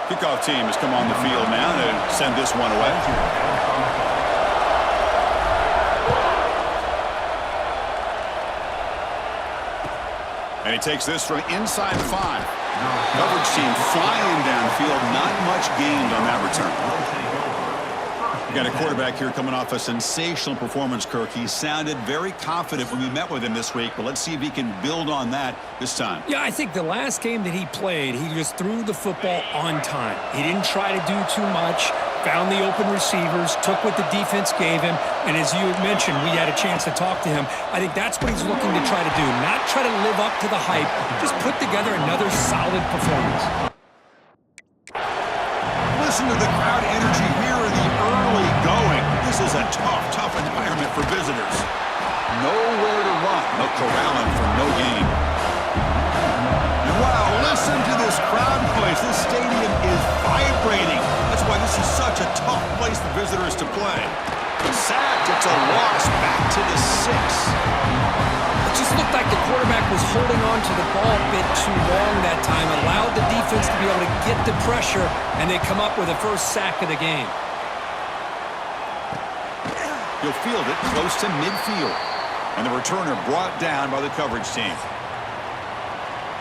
Kickoff team has come on the field now to send this one away. And he takes this from inside 5. Coverage team flying downfield. Not much gained on that return. We got a quarterback here coming off a sensational performance, Kirk. He sounded very confident when we met with him this week, but let's see if he can build on that this time. Yeah, I think the last game that he played, he just threw the football on time. He didn't try to do too much, found the open receivers, took what the defense gave him, and as you had mentioned, we had a chance to talk to him. I think that's what he's looking to try to do, not try to live up to the hype, just put together another solid performance. Listen to the crowd energy here in the early going. This is a tough environment for visitors. Nowhere to run. No corralling for no gain. And wow, listen to this crowd noise. This stadium is vibrating. That's why this is such a tough place for visitors to play. Sacked, it's a loss back to the 6. It just looked like the quarterback was holding on to the ball a bit too long that time, allowed the defense to be able to get the pressure, and they come up with the first sack of the game. He'll field it close to midfield. And the returner brought down by the coverage team.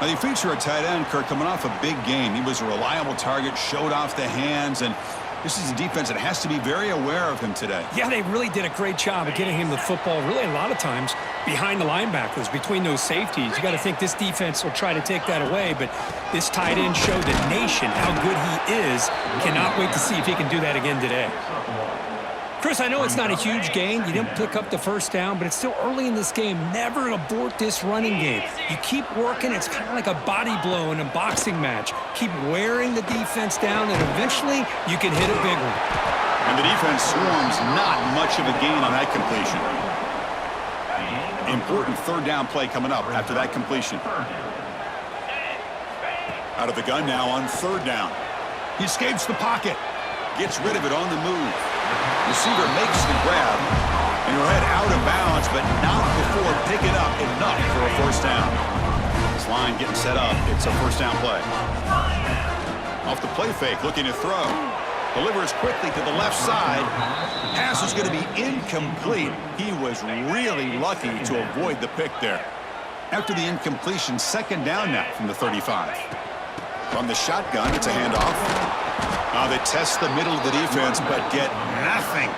Now, they feature a tight end, Kirk, coming off a big game. He was a reliable target, showed off the hands, and this is a defense that has to be very aware of him today. Yeah, they really did a great job of getting him the football, really a lot of times behind the linebackers, between those safeties. You got to think this defense will try to take that away, but this tight end showed the nation how good he is. Cannot wait to see if he can do that again today. Chris, I know it's not a huge gain. You didn't pick up the first down, but it's still early in this game. Never abort this running game. You keep working. It's kind of like a body blow in a boxing match. Keep wearing the defense down, and eventually you can hit a big one. And the defense swarms, not much of a gain on that completion. Important third down play coming up after that completion. Out of the gun now on third down. He escapes the pocket. Gets rid of it on the move. Receiver makes the grab, and he'll head out of bounds, but not before picking up enough for a first down. This line getting set up. It's a first down play. Off the play fake, looking to throw. Delivers quickly to the left side. Pass is going to be incomplete. He was really lucky to avoid the pick there. After the incompletion, second down now from the 35. From the shotgun, it's a handoff. They test the middle of the defense, but get nothing.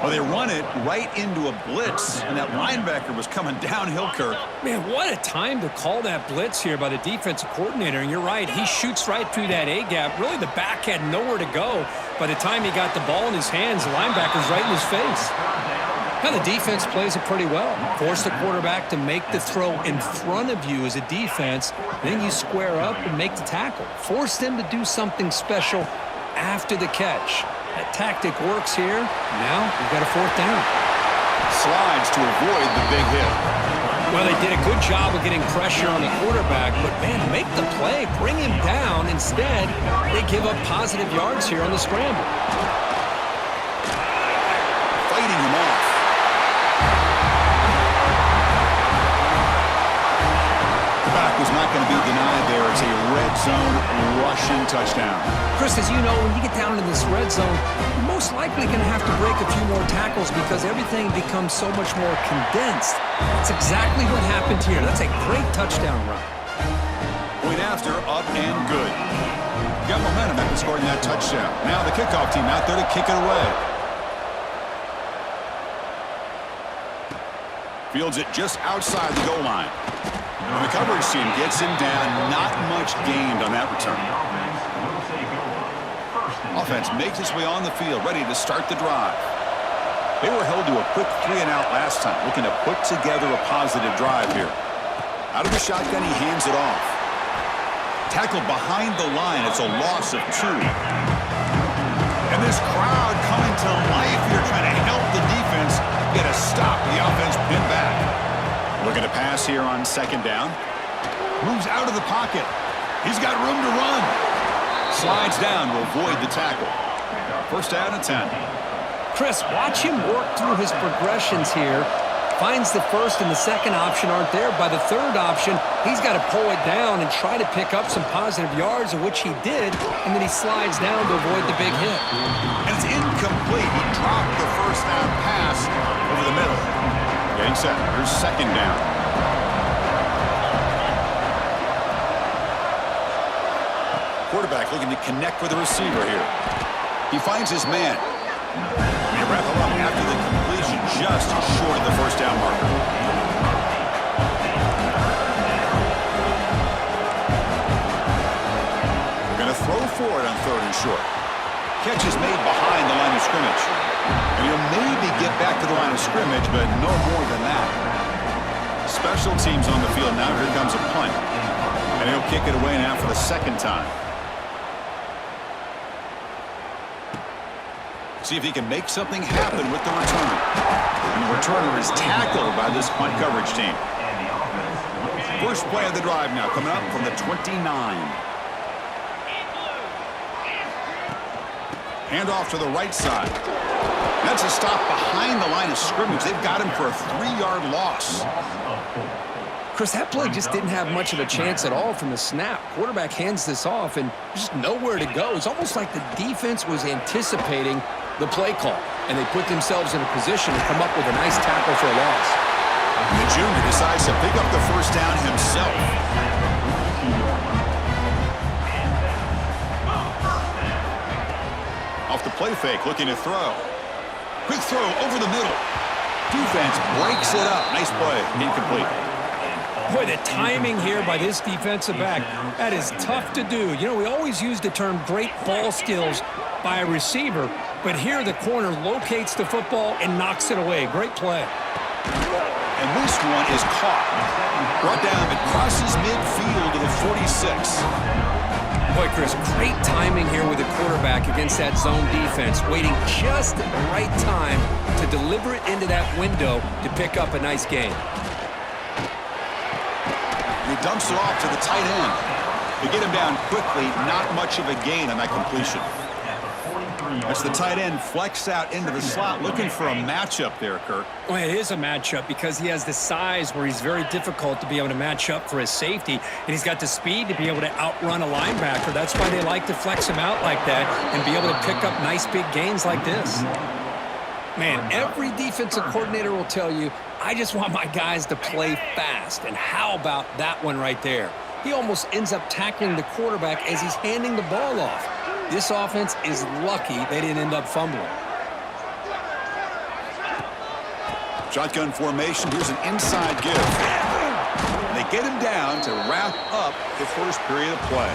Well, they run it right into a blitz, and that linebacker was coming downhill, Kirk. Man, what a time to call that blitz here by the defensive coordinator. And you're right, he shoots right through that A-gap. Really, the back had nowhere to go. By the time he got the ball in his hands, the linebacker's right in his face. Now, the defense plays it pretty well. Force the quarterback to make the throw in front of you as a defense. Then you square up and make the tackle. Force them to do something special after the catch. That tactic works here. Now we've got a fourth down. Slides to avoid the big hit. Well, they did a good job of getting pressure on the quarterback, but, man, make the play. Bring him down. Instead, they give up positive yards here on the scramble. Fighting him off. Back was not going to be denied there. It's a red zone rushing touchdown. Chris, as you know, when you get down in this red zone, you're most likely going to have to break a few more tackles because everything becomes so much more condensed. That's exactly what happened here. That's a great touchdown run. Point after, up and good. Got momentum after scoring that touchdown. Now the kickoff team out there to kick it away. Fields it just outside the goal line. And the coverage team gets him down. Not much gained on that return. Offense makes its way on the field, ready to start the drive. They were held to a quick 3-and-out last time, looking to put together a positive drive here. Out of the shotgun, he hands it off. Tackled behind the line. It's a loss of 2. And this crowd coming to life here, trying to help the defense get a stop. The offense pinned back. Looking to pass here on second down. Moves out of the pocket. He's got room to run. Slides down to avoid the tackle. First down and 10. Chris, watch him work through his progressions here. Finds the first and the second option aren't there. By the third option, he's got to pull it down and try to pick up some positive yards, of which he did, and then he slides down to avoid the big hit. And it's incomplete. He dropped the first down pass over the middle. Getting set. Here's second down. Quarterback looking to connect with the receiver here. He finds his man. They wrap him up after the completion, just short of the first down marker. They're going to throw for it on third and short. Catch is made behind the line of scrimmage. And he'll maybe get back to the line of scrimmage, but no more than that. Special teams on the field now. Here comes a punt. And he'll kick it away now for the second time. See if he can make something happen with the returner. And the returner is tackled by this punt coverage team. First play of the drive now coming up from the 29. Handoff to the right side. That's a stop behind the line of scrimmage. They've got him for a 3-yard loss. Chris, that play just didn't have much of a chance at all from the snap. Quarterback hands this off and just nowhere to go. It's almost like the defense was anticipating the play call, and they put themselves in a position to come up with a nice tackle for a loss. And the junior decides to pick up the first down himself. Off the play fake, looking to throw. Quick throw over the middle. Defense breaks it up. Nice play. Incomplete. Boy, the timing here by this defensive back, that is tough to do. You know, we always use the term great ball skills by a receiver, but here the corner locates the football and knocks it away. Great play. And this one is caught. Brought down, it crosses midfield to the 46. Boy, Chris, great timing here with the quarterback against that zone defense, waiting just at the right time to deliver it into that window to pick up a nice gain. He dumps it off to the tight end. They get him down quickly, not much of a gain on that completion. As the tight end flexed out into the slot, looking for a matchup there, Kirk. Well, it is a matchup because he has the size where he's very difficult to be able to match up for his safety, and he's got the speed to be able to outrun a linebacker. That's why they like to flex him out like that and be able to pick up nice big gains like this. Man, every defensive coordinator will tell you, I just want my guys to play fast. And how about that one right there? He almost ends up tackling the quarterback as he's handing the ball off. This offense is lucky they didn't end up fumbling. Shotgun formation. Here's an inside give. And they get him down to wrap up the first period of play.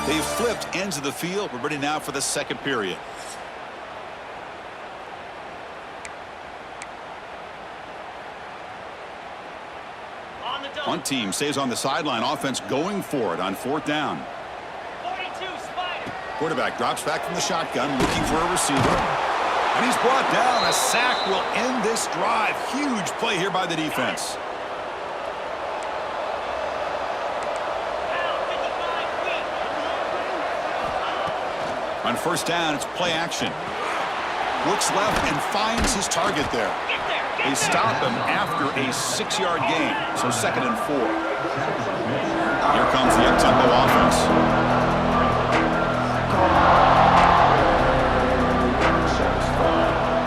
They've flipped ends of the field. We're ready now for the second period. Punt team stays on the sideline. Offense going for it on fourth down. 42, Spider. Quarterback drops back from the shotgun, looking for a receiver. And he's brought down. A sack will end this drive. Huge play here by the defense. On first down, it's play action. Looks left and finds his target there. They stop him after a 6-yard gain, so 2nd and 4. Here comes the up-tempo offense.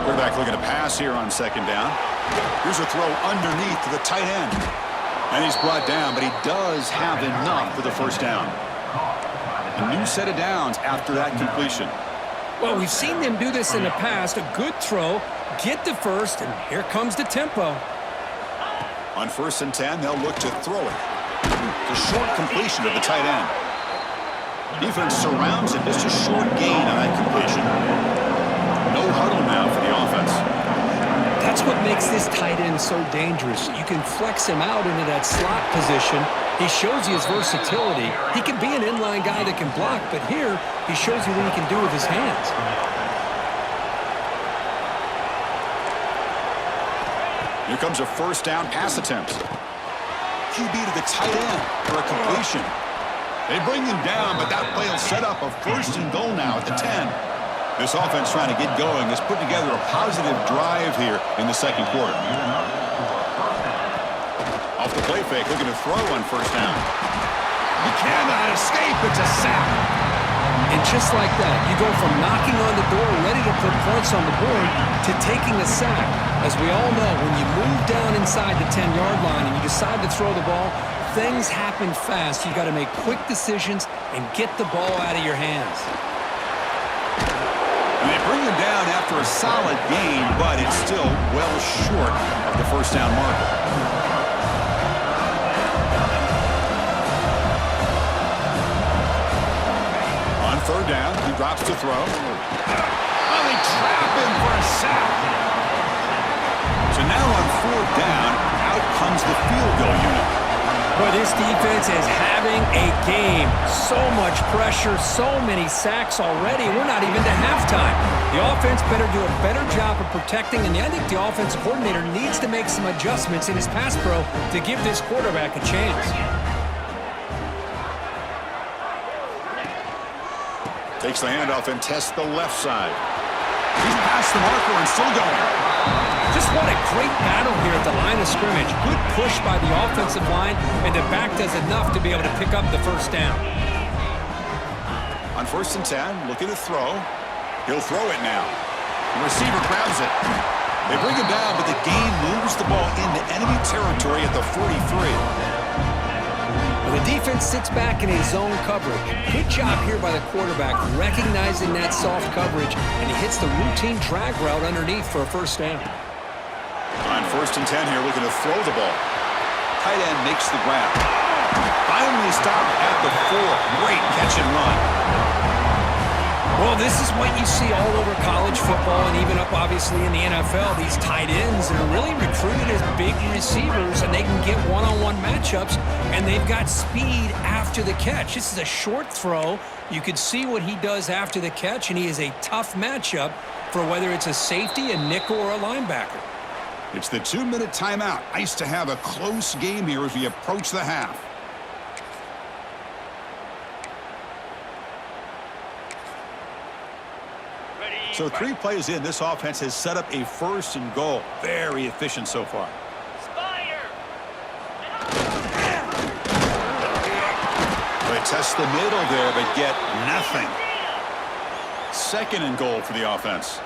Quarterback looking to pass here on 2nd down. Here's a throw underneath to the tight end. And he's brought down, but he does have enough for the first down. A new set of downs after that completion. Well, we've seen them do this in the past. A good throw, get the first, and here comes the tempo. On 1st and 10, they'll look to throw it. The short completion to the tight end. Defense surrounds it. Just a short gain on that completion. No huddle now for the offense. That's what makes this tight end so dangerous. You can flex him out into that slot position. He shows you his versatility. He can be an inline guy that can block, but here he shows you what he can do with his hands. Here comes a first down pass attempt. QB to the tight end for a completion. They bring him down, but that play will set up a first and goal now at the 10. This offense trying to get going has put together a positive drive here in the second quarter. Off the play fake, looking to throw on first down. He cannot escape. It's a sack. And just like that, you go from knocking on the door, ready to put points on the board, to taking a sack. As we all know, when you move down inside the 10-yard line and you decide to throw the ball, things happen fast. You've got to make quick decisions and get the ball out of your hands. And they bring him down after a solid gain, but it's still well short of the first down marker. Third down, he drops to throw. Oh, they trap him for a sack. So now on fourth down, out comes the field goal unit. Boy, this defense is having a game. So much pressure, so many sacks already. We're not even to halftime. The offense better do a better job of protecting, and I think the offensive coordinator needs to make some adjustments in his pass pro to give this quarterback a chance. Takes the handoff and tests the left side. He's past the marker and still going. Just what a great battle here at the line of scrimmage. Good push by the offensive line, and the back does enough to be able to pick up the first down. On 1st and 10, looking to throw. He'll throw it now. The receiver grabs it. They bring him down, but the game moves the ball into enemy territory at the 43. The defense sits back in a zone coverage. Good job here by the quarterback, recognizing that soft coverage, and he hits the routine drag route underneath for a first down. On 1st and 10 here, looking to throw the ball. Tight end makes the grab. Finally stopped at the 4. Great catch and run. Well, this is what you see all over college football and even up, obviously, in the NFL. These tight ends that are really recruited as big receivers, and they can get one-on-one matchups, and they've got speed after the catch. This is a short throw. You can see what he does after the catch, and he is a tough matchup for whether it's a safety, a nickel, or a linebacker. It's the 2-minute timeout. Nice to have a close game here as we approach the half. So 3 plays in, this offense has set up a first and goal. Very efficient so far. Spider. They test the middle there, but get nothing. 2nd and goal for the offense.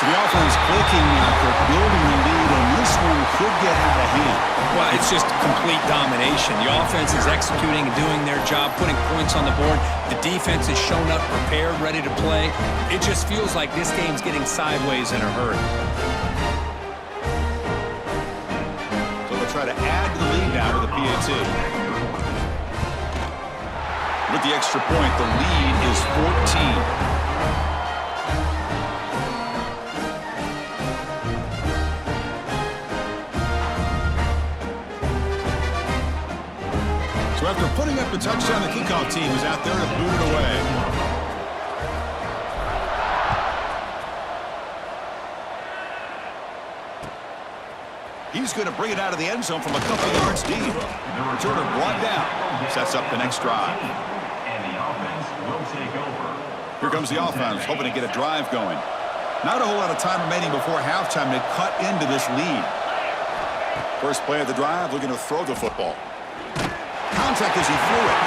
So the offense clicking after building the lead, and this one could get out of hand. Well, it's just complete domination. The offense is executing and doing their job, putting points on the board. The defense has shown up prepared, ready to play. It just feels like this game's getting sideways in a hurry. So they'll try to add to the lead now to the PAT. With the extra point, the lead is 14. So after putting up the touchdown, the kickoff team is out there to boot it away. He's going to bring it out of the end zone from a couple yards deep. The returner brought down. Sets up the next drive. And the offense will take over. Here comes the offense, hoping to get a drive going. Not a whole lot of time remaining before halftime to cut into this lead. First play of the drive, looking to throw the football. Contact as he threw it.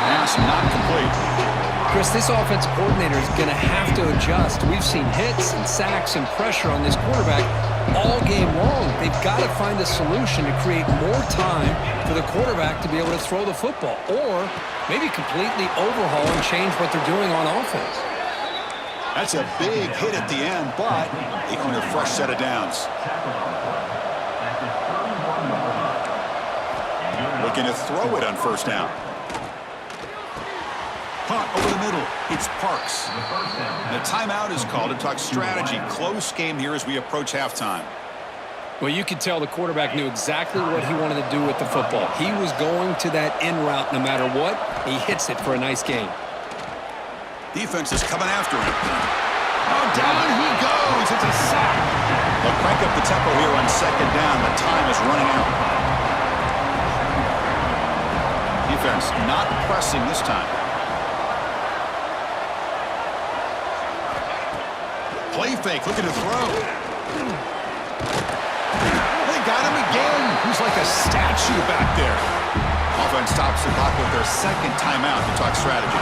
Pass not complete. Chris, this offensive coordinator is going to have to adjust. We've seen hits and sacks and pressure on this quarterback all game long. They've got to find a solution to create more time for the quarterback to be able to throw the football, or maybe completely overhaul and change what they're doing on offense. That's a big hit at the end, but they earn a fresh set of downs. Looking to throw it on first down. Punt over the middle. It's Parks. And a timeout is called to talk strategy. Close game here as we approach halftime. Well, you could tell the quarterback knew exactly what he wanted to do with the football. He was going to that in route no matter what. He hits it for a nice gain. Defense is coming after him. Oh, down he goes. It's a sack. They'll crank up the tempo here on second down. The time is running out. Defense not pressing this time. Play fake, looking to throw. They got him again. He's like a statue back there. Offense stops the clock with their second timeout to talk strategy.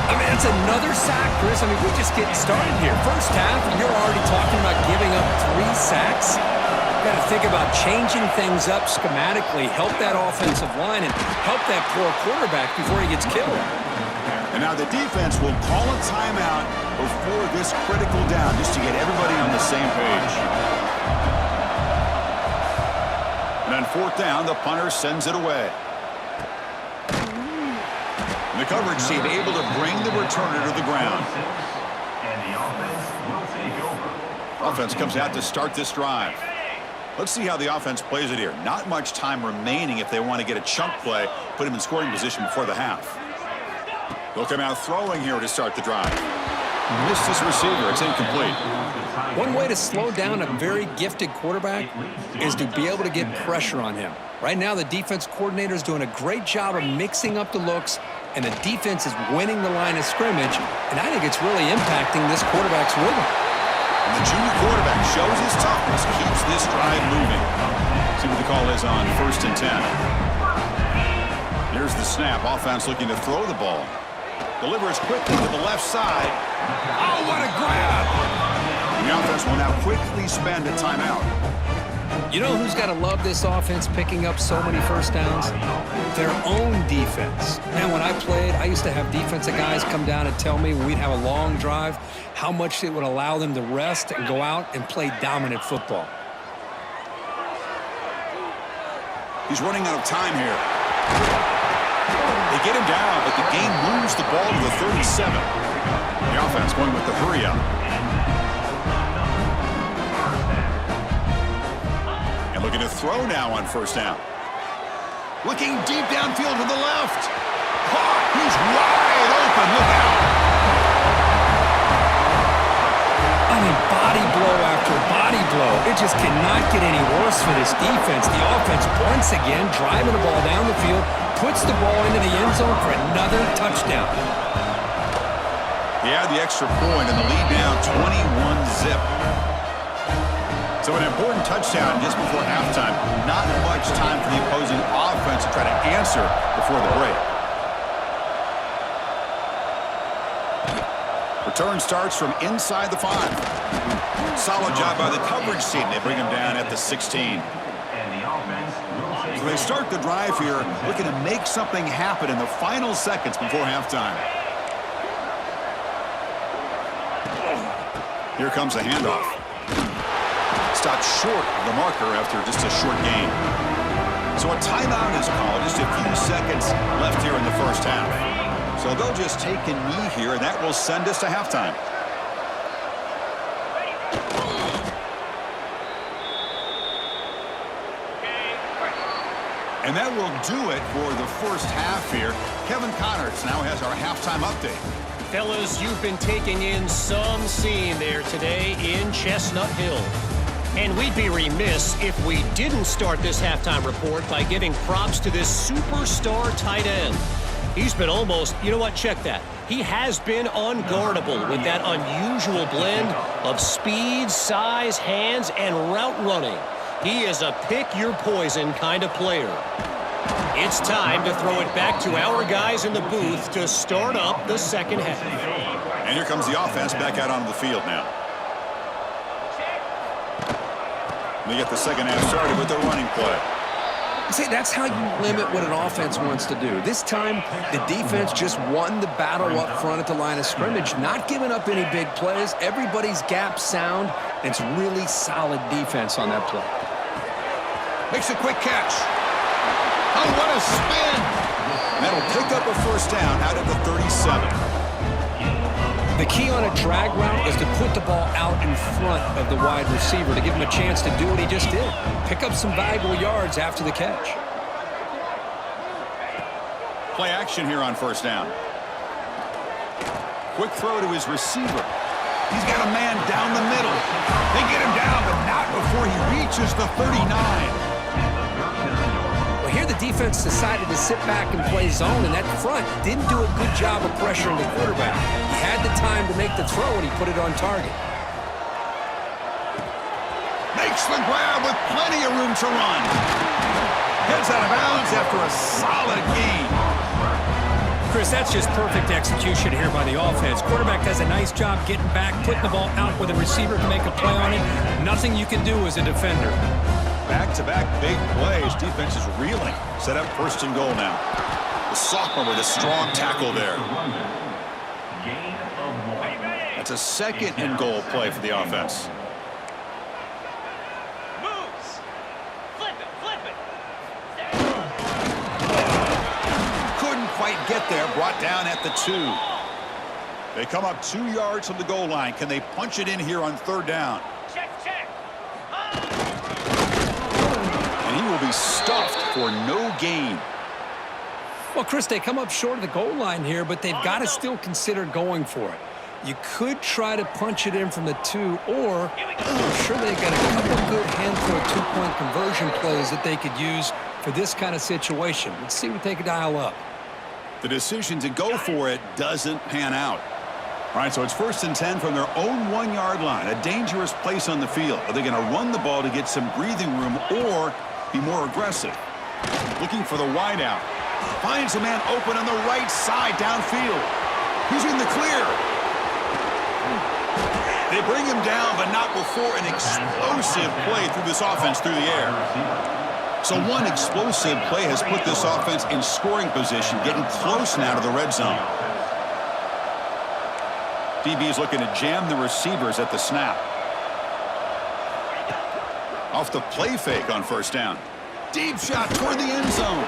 I mean, it's another sack, Chris. I mean, we're just getting started here. First half, and you're already talking about giving up 3 sacks. Got to think about changing things up schematically, help that offensive line, and help that poor quarterback before he gets killed. And now the defense will call a timeout before this critical down just to get everybody on the same page. And on fourth down, the punter sends it away. And the coverage team able to bring the returner to the ground. And the offense will take over. Offense comes out to start this drive. Let's see how the offense plays it here. Not much time remaining if they want to get a chunk play, put him in scoring position before the half. They'll come out throwing here to start the drive. Missed his receiver. It's incomplete. One way to slow down a very gifted quarterback is to be able to get pressure on him. Right now, the defense coordinator is doing a great job of mixing up the looks, and the defense is winning the line of scrimmage, and I think it's really impacting this quarterback's rhythm. And the junior quarterback shows his toughness, keeps this drive moving. See what the call is on 1st and 10. Here's the snap. Offense looking to throw the ball. Delivers quickly to the left side. Oh, what a grab! The offense will now quickly spend a timeout. You know who's got to love this offense picking up so many first downs? Their own defense. Man, when I played, I used to have defensive guys come down and tell me when we'd have a long drive how much it would allow them to rest and go out and play dominant football. He's running out of time here. They get him down, but the game moves the ball to the 37. The offense going with the hurry up. And looking to throw now on 1st down. Looking deep downfield to the left. Caught. He's wide open. Look out. I mean, body blow after body blow. It just cannot get any worse for this defense. The offense once again driving the ball down the field, puts the ball into the end zone for another touchdown. He had the extra point and the lead down 21-zip. So an important touchdown just before halftime. Not much time for the opposing offense to try to answer before the break. Return starts from inside the 5. Solid job by the coverage team. They bring him down at the 16. So they start the drive here looking to make something happen in the final seconds before halftime. Here comes a handoff. Stopped short of the marker after just a short gain. So a timeout is called. Just a few seconds left here in the first half. So they'll just take a knee here, and that will send us to halftime. And that will do it for the first half here. Kevin Connors now has our halftime update. Fellas, you've been taking in some scene there today in Chestnut Hill. And we'd be remiss if we didn't start this halftime report by giving props to this superstar tight end. He's been almost, you know what, check that. He has been unguardable with that unusual blend of speed, size, hands, and route running. He is a pick-your-poison kind of player. It's time to throw it back to our guys in the booth to start up the second half. And here comes the offense back out onto the field now. They get the second half started with their running play. See, that's how you limit what an offense wants to do. This time, the defense just won the battle up front at the line of scrimmage, not giving up any big plays. Everybody's gap sound. It's really solid defense on that play. Makes a quick catch. Oh, what a spin. That'll pick up a first down out of the 37. The key on a drag route is to put the ball out in front of the wide receiver to give him a chance to do what he just did. Pick up some valuable yards after the catch. Play action here on first down. Quick throw to his receiver. He's got a man down the middle. They get him down, but not before he reaches the 39. Well, here the defense decided to sit back and play zone, and that front didn't do a good job of pressuring the quarterback. He had the time to make the throw, and he put it on target. Makes the grab with plenty of room to run. Heads out of bounds after a solid gain. Chris, that's just perfect execution here by the offense. Quarterback does a nice job getting back, putting the ball out where the receiver can make a play on it. Nothing you can do as a defender. Back-to-back big plays. Defense is reeling. Set up first and goal now. The sophomore with a strong tackle there. That's a second and goal play for the offense. Quite get there, brought down at the 2. They come up 2 yards from the goal line. Can they punch it in here on third down? Check. And he will be stuffed for no gain. Well, Chris, they come up short of the goal line here, but they've got to still consider going for it. You could try to punch it in from the 2, or I'm sure they've got a couple good handful of two-point conversion plays that they could use for this kind of situation. Let's see what they can dial up. The decision to go for it doesn't pan out. All right, so it's first and 10 from their own 1-yard line. A dangerous place on the field. Are they going to run the ball to get some breathing room or be more aggressive? Looking for the wideout. Finds a man open on the right side downfield. He's in the clear. They bring him down, but not before an explosive play through this offense through the air. So one explosive play has put this offense in scoring position, getting close now to the red zone. DB is looking to jam the receivers at the snap. Off the play fake on first down. Deep shot toward the end zone.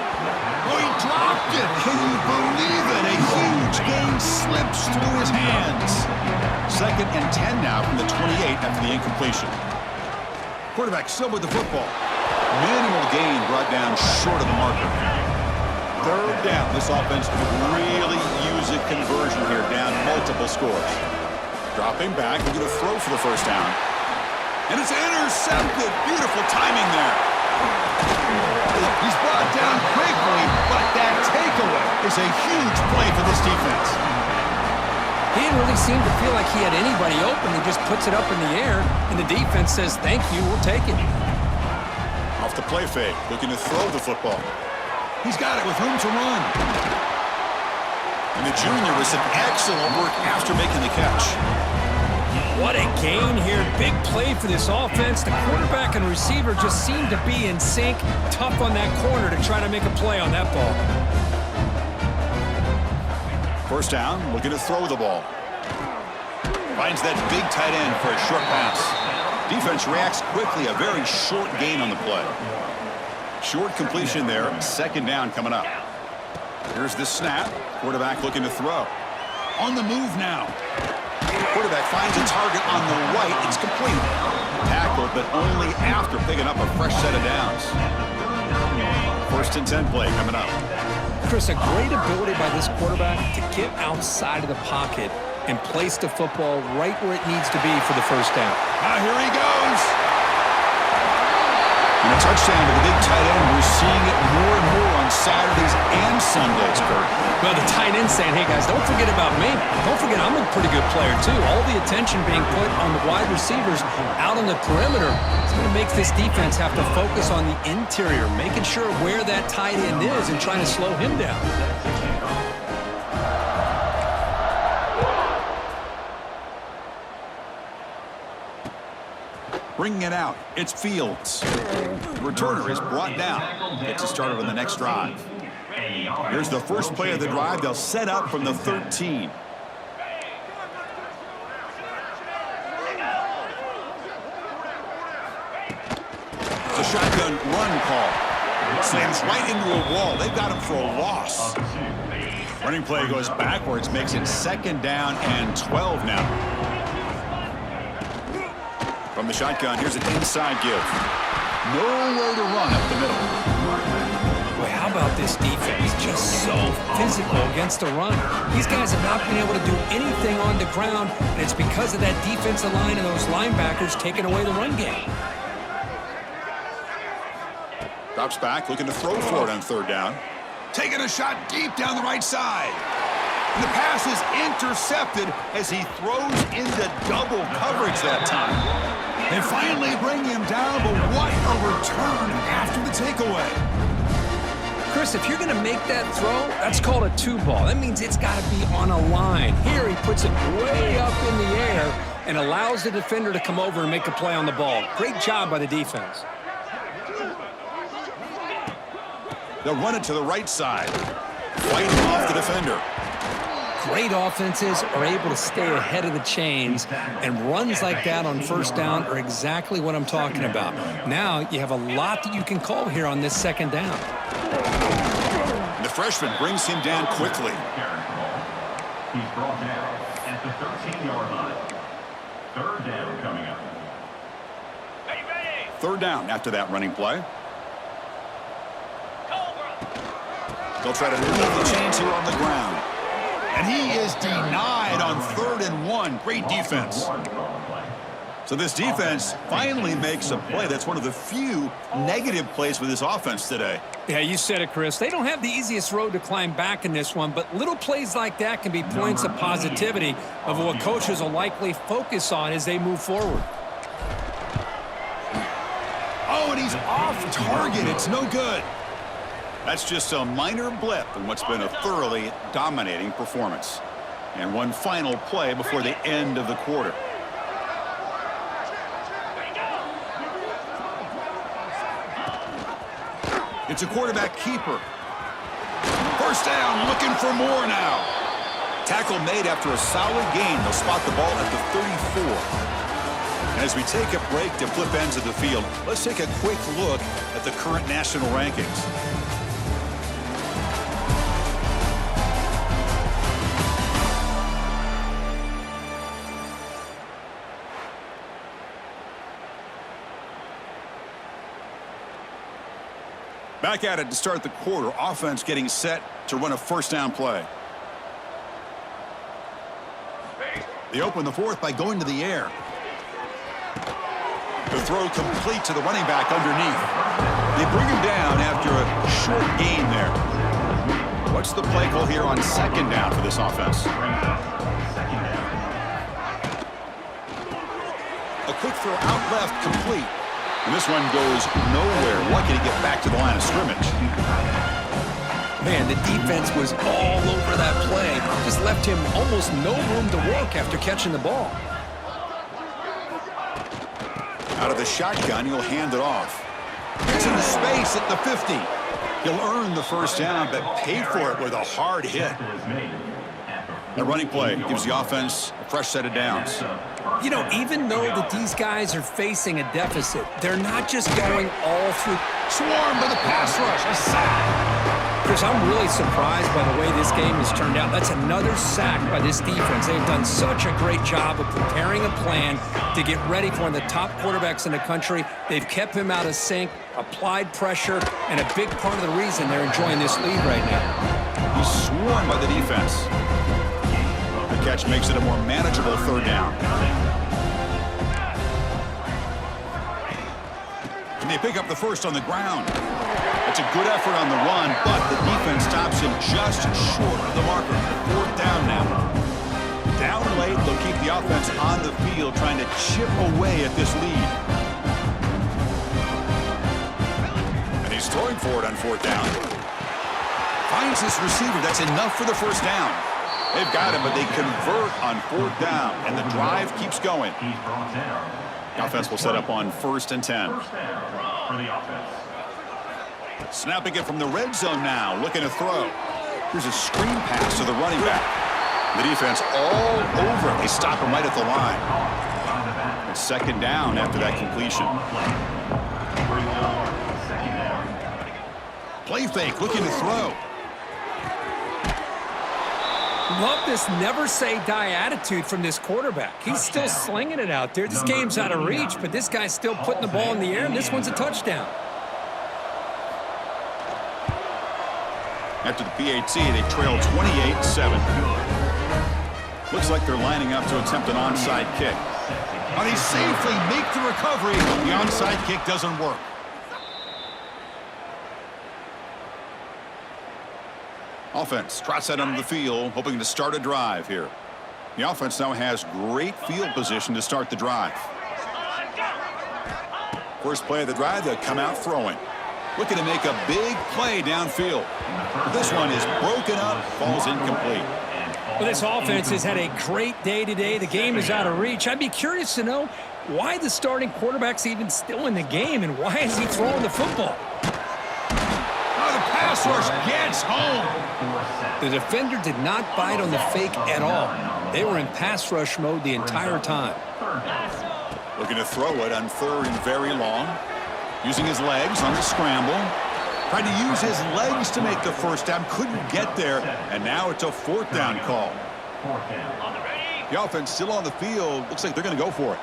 Oh, he dropped it. Can you believe it? A huge gain slips through his hands. Second and 10 now from the 28 after the incompletion. Quarterback still with the football. Minimal gain brought down short of the marker. Third down. This offense could really use a conversion here, down multiple scores. Dropping back, we're going to throw for the first down. And it's intercepted. Beautiful timing there. He's brought down quickly, but that takeaway is a huge play for this defense. He didn't really seem to feel like he had anybody open. He just puts it up in the air, and the defense says, thank you, we'll take it. Off the play fake, looking to throw the football. He's got it with room to run. And the junior with some excellent work after making the catch. What a gain here. Big play for this offense. The quarterback and receiver just seem to be in sync. Tough on that corner to try to make a play on that ball. First down, looking to throw the ball. Finds that big tight end for a short pass. Defense reacts quickly, a very short gain on the play. Short completion there, second down coming up. Here's the snap. Quarterback looking to throw. On the move now. Quarterback finds a target on the right. It's complete. Tackled, but only after picking up a fresh set of downs. First and 10 play coming up. Chris, a great ability by this quarterback to get outside of the pocket and place the football right where it needs to be for the first down. Here he goes. And a touchdown to the big tight end. We're seeing it more and more on Saturdays and Sundays, Kurt. Well, the tight end saying, hey, guys, don't forget about me. Don't forget I'm a pretty good player, too. All the attention being put on the wide receivers out on the perimeter. It's going to make this defense have to focus on the interior, making sure where that tight end is and trying to slow him down. Bringing it out, it's Fields. The returner is brought down. Gets us started on the next drive. Here's the first play of the drive. They'll set up from the 13. It's a shotgun run call. Slams right into a wall. They've got him for a loss. Running play goes backwards, makes it 2nd down and 12 now. From the shotgun, here's an inside give. Nowhere to run up the middle. Boy, how about this defense? Just so physical against the run. These guys have not been able to do anything on the ground, and it's because of that defensive line and those linebackers taking away the run game. Drops back, looking to throw for it on 3rd down. Taking a shot deep down the right side. And the pass is intercepted as he throws into double coverage that time. They finally bring him down, but what a return after the takeaway. Chris, if you're going to make that throw, that's called a 2-ball. That means it's got to be on a line. Here he puts it way up in the air and allows the defender to come over and make a play on the ball. Great job by the defense. They'll run it to the right side. Fighting off the defender. Great offenses are able to stay ahead of the chains, and runs like that on 1st down are exactly what I'm talking about. Now you have a lot that you can call here on this 2nd down. The freshman brings him down quickly. He's brought down at the 13-yard line. 3rd down coming up. 3rd down after that running play. They'll try to move the chains here on the ground. And he is denied on 3rd and 1. Great defense. So this defense finally makes a play. That's one of the few negative plays with this offense today. Yeah, you said it, Chris. They don't have the easiest road to climb back in this one, but little plays like that can be points of positivity of what coaches will likely focus on as they move forward. Oh, and he's off target. It's no good. That's just a minor blip in what's been a thoroughly dominating performance. And one final play before the end of the quarter. It's a quarterback keeper. 1st down, looking for more now. Tackle made after a solid gain. They'll spot the ball at the 34. And as we take a break to flip ends of the field, let's take a quick look at the current national rankings. Back at it to start the quarter. Offense getting set to run a 1st down play. They open the 4th by going to the air. The throw complete to the running back underneath. They bring him down after a short gain there. What's the play call here on 2nd down for this offense? A quick throw out left, complete. And this one goes nowhere. Lucky to get back to the line of scrimmage. Man, the defense was all over that play. Just left him almost no room to work after catching the ball. Out of the shotgun, he'll hand it off. It's in space at the 50. He'll earn the 1st down, but pay for it with a hard hit. The running play gives the offense a fresh set of downs. You know, even though that these guys are facing a deficit, they're not just going all through. Swarmed by the pass rush. A sack. Chris, I'm really surprised by the way this game has turned out. That's another sack by this defense. They've done such a great job of preparing a plan to get ready for one of the top quarterbacks in the country. They've kept him out of sync, applied pressure, and a big part of the reason they're enjoying this lead right now. He's swarmed by the defense. The catch makes it a more manageable 3rd down. And they pick up the 1st on the ground. It's a good effort on the run, but the defense stops him just short of the marker. 4th down now. Down late, they'll keep the offense on the field, trying to chip away at this lead. And he's throwing for it on 4th down. Finds his receiver. That's enough for the 1st down. They've got him, but they convert on 4th down, and the drive keeps going. The offense will set up on 1st and 10. For the offense. Snapping it from the red zone now, looking to throw. Here's a screen pass to the running back. The defense all over it. They stop him right at the line. It's 2nd down after that completion. Play fake, looking to throw. Love this never-say-die attitude from this quarterback. He's still slinging it out there. This game's out of reach, but this guy's still putting the ball in the air, and this one's a touchdown. After the PAT, they trail 28-7. Looks like they're lining up to attempt an onside kick. But they safely make the recovery, but the onside kick doesn't work. Offense trots out onto the field, hoping to start a drive here. The offense now has great field position to start the drive. First play of the drive, they'll come out throwing. Looking to make a big play downfield. This one is broken up, falls incomplete. Well, this offense has had a great day today. The game is out of reach. I'd be curious to know why the starting quarterback's even still in the game and why is he throwing the football? Oh, the pass rush gets home. The defender did not bite on the fake at all. They were in pass rush mode the entire time. Looking to throw it on third and very long. Using his legs on the scramble. Tried to use his legs to make the first down. Couldn't get there. And now it's a fourth down call. The offense still on the field. Looks like they're going to go for it.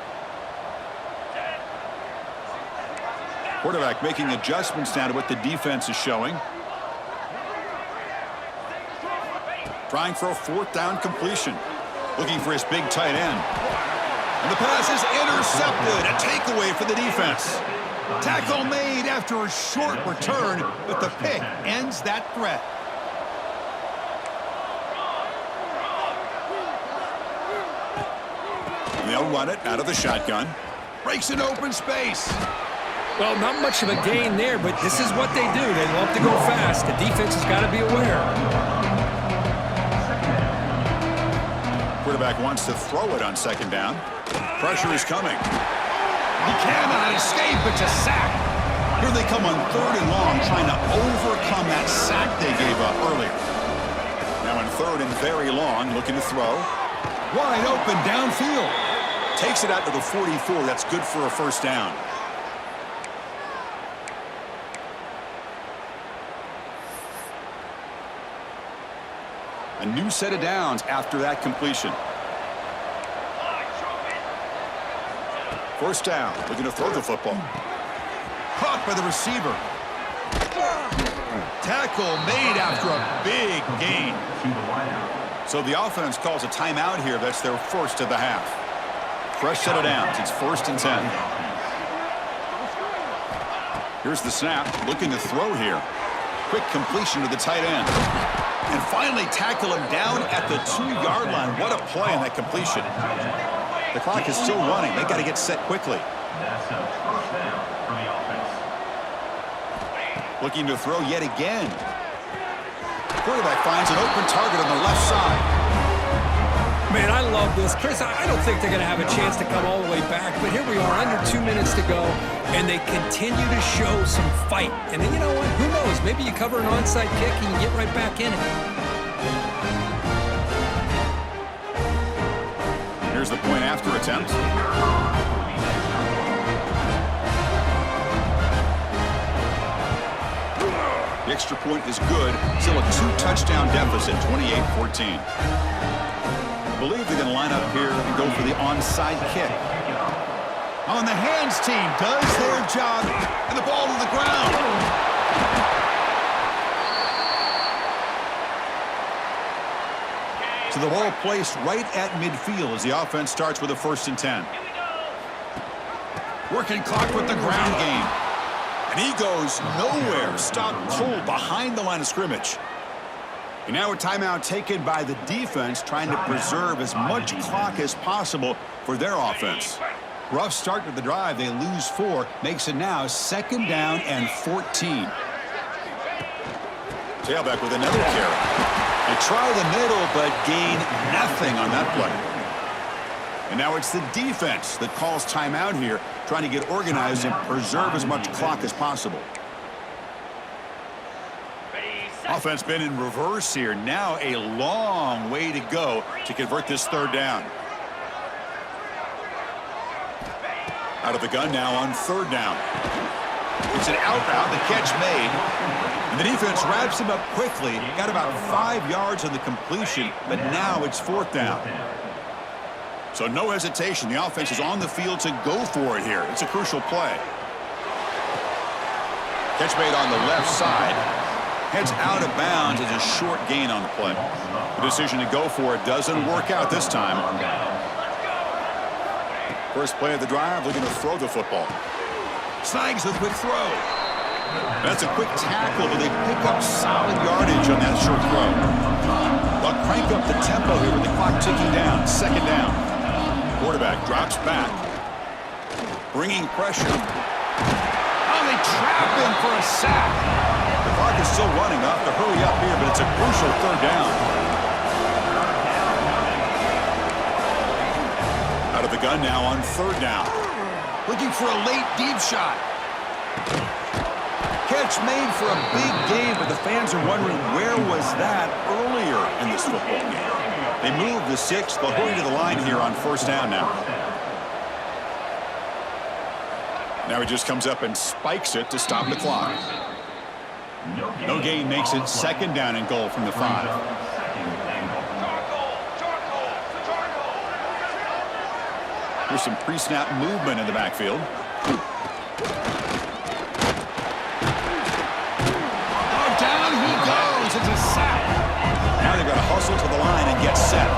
Quarterback making adjustments now to what the defense is showing. Trying for a fourth down completion. Looking for his big tight end. And the pass is intercepted. A takeaway for the defense. Tackle made after a short return, but the pick ends that threat. They'll run it out of the shotgun. Breaks an open space. Well, not much of a gain there, but this is what they do. They love to go fast. The defense has got to be aware. Quarterback wants to throw it on second down. Pressure is coming. He cannot escape. It's a sack. Here they come on third and long, trying to overcome that sack they gave up earlier. Now on third and very long, looking to throw. Wide open downfield. Takes it out to the 44. That's good for a first down. A new set of downs after that completion. First down, looking to throw the football. Caught by the receiver. Tackle made after a big gain. So the offense calls a timeout here. That's their first of the half. Fresh set of downs. It's 1st and 10. Here's the snap. Looking to throw here. Quick completion to the tight end. And finally tackle him down at the 2-yard line. What a play on that completion. The clock is still running. They've got to get set quickly. That's a first down for the offense. Looking to throw yet again. Quarterback finds an open target on the left side. Man, I love this. Chris, I don't think they're going to have a chance to come all the way back, but here we are, under 2 minutes to go, and they continue to show some fight. And then, you know what? Who knows? Maybe you cover an onside kick and you get right back in it. Here's the point after attempt. The extra point is good. Still a 2-touchdown deficit, 28-14. I believe they're going to line up here and go for the onside kick. On the hands team does their job, and the ball to the ground. So the ball placed right at midfield as the offense starts with a 1st and 10. Working clock with the ground game. And he goes nowhere. Stopped cold behind the line of scrimmage. And now a timeout taken by the defense, trying to preserve as much clock as possible for their offense. Rough start to the drive. They lose 4. Makes it now 2nd down and 14. Tailback with another carry. They try the middle, but gain nothing on that play. And now it's the defense that calls timeout here, trying to get organized and preserve as much clock as possible. Offense been in reverse here. Now a long way to go to convert this 3rd down. Out of the gun now on 3rd down. It's an out route, the catch made. And the defense wraps him up quickly. Got about 5 yards on the completion, but now it's 4th down. So no hesitation. The offense is on the field to go for it here. It's a crucial play. Catch made on the left side. Heads out of bounds as a short gain on the play. The decision to go for it doesn't work out this time. First play of the drive, looking to throw the football. Snags the quick throw. That's a quick tackle, but they pick up solid yardage on that short throw. They'll crank up the tempo here with the clock ticking down. 2nd down. Quarterback drops back. Bringing pressure. Oh, they trap him for a sack. The clock is still running. They'll have to hurry up here, but it's a crucial 3rd down. Out of the gun now on 3rd down. Looking for a late deep shot. Catch made for a big gain, but the fans are wondering where was that earlier in this football game. They move the 6th. They'll hurry to the line here on 1st down now. Now he just comes up and spikes it to stop the clock. No gain makes it 2nd down and goal from the 5. Here's some pre-snap movement in the backfield. Oh, down he goes. It's a sack. Now they've got to hustle to the line and get set.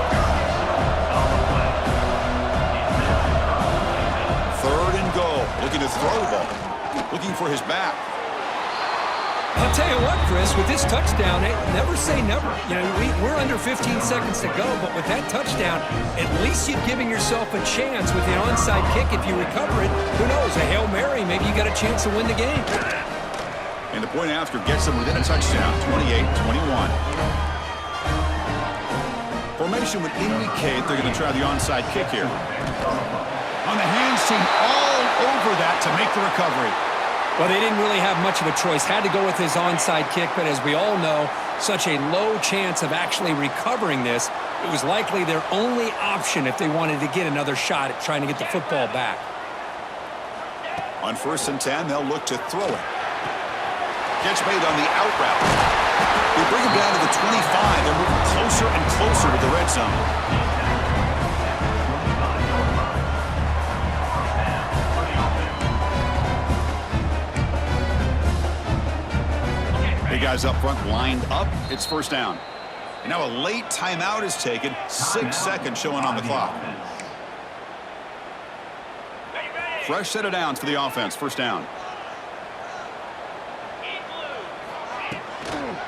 3rd and goal. Looking to throw the ball. Looking for his back. I'll tell you what, Chris, with this touchdown, never say never. You know, we're under 15 seconds to go, but with that touchdown, at least you're giving yourself a chance with the onside kick. If you recover it, who knows, a Hail Mary, maybe you got a chance to win the game. And the point after gets them within a touchdown, 28-21. Formation would indicate they're going to try the onside kick here. On the hands team, all over that to make the recovery. Well, they didn't really have much of a choice. Had to go with his onside kick, but as we all know, such a low chance of actually recovering this. It was likely their only option if they wanted to get another shot at trying to get the football back. On 1st and 10, they'll look to throw it. Catch made on the out route. They bring him down to the 25. They're moving closer and closer to the red zone. Big guys up front lined up. It's 1st down. And now a late timeout is taken. 6 seconds showing on the clock. Fresh set of downs for the offense. 1st down.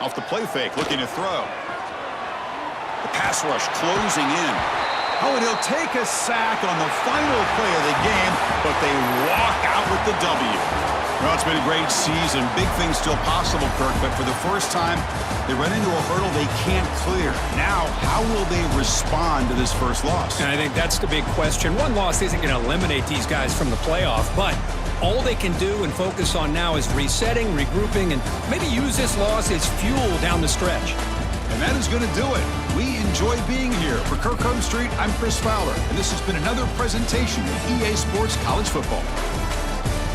Off the play fake, looking to throw. The pass rush closing in. Oh, and he'll take a sack on the final play of the game, but they walk out with the W. Well, it's been a great season. Big things still possible, Kirk, but for the first time, they run into a hurdle they can't clear. Now, how will they respond to this first loss? And I think that's the big question. One loss isn't going to eliminate these guys from the playoff, but all they can do and focus on now is resetting, regrouping, and maybe use this loss as fuel down the stretch. And that is going to do it. We enjoy being here. For Kirk Street, I'm Chris Fowler, and this has been another presentation of EA Sports College Football.